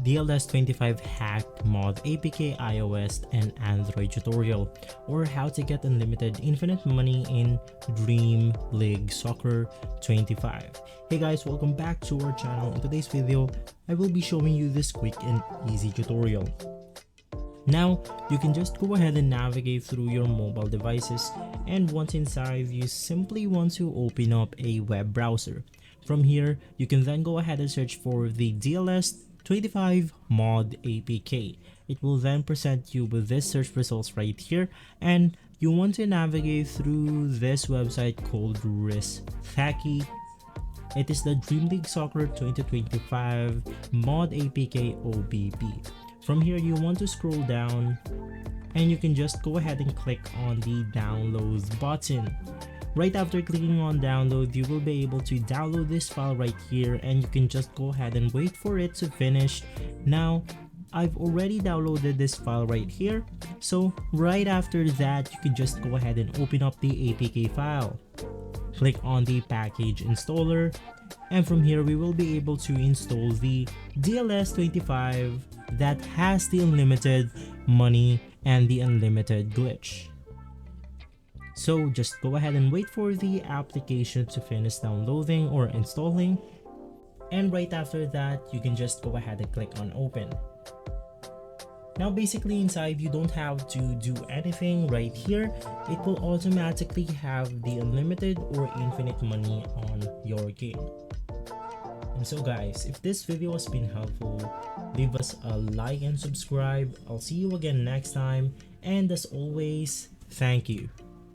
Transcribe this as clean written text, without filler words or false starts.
DLS 25 HackMOD APK iOS and Android tutorial, or how to get unlimited infinite money in Dream League Soccer 25. Hey guys, welcome back to our channel. In today's video, I will be showing you this quick and easy tutorial. Now, you can just go ahead and navigate through your mobile devices, and once inside, you simply want to open up a web browser. From here, you can then go ahead and search for the DLS 25 mod APK. It will then present you with this search results right here, and you want to navigate through this website called Thaki. It is the Dream League Soccer 2025 mod APK OBB. From here, you want to scroll down and you can just go ahead and click on the downloads button. Right after clicking on download, you will be able to download this file right here, and you can just go ahead and wait for it to finish. Now, I've already downloaded this file right here, so right after that, you can just go ahead and open up the APK file. Click on the package installer, and from here we will be able to install the DLS 25 that has the unlimited money and the unlimited glitch. So just go ahead and wait for the application to finish downloading or installing, and right after that you can just go ahead and click on open. Now basically inside you don't have to do anything right here. It will automatically have the unlimited or infinite money on your game. And so guys, if this video has been helpful, leave us a like and subscribe. I'll see you again next time, and as always, thank you.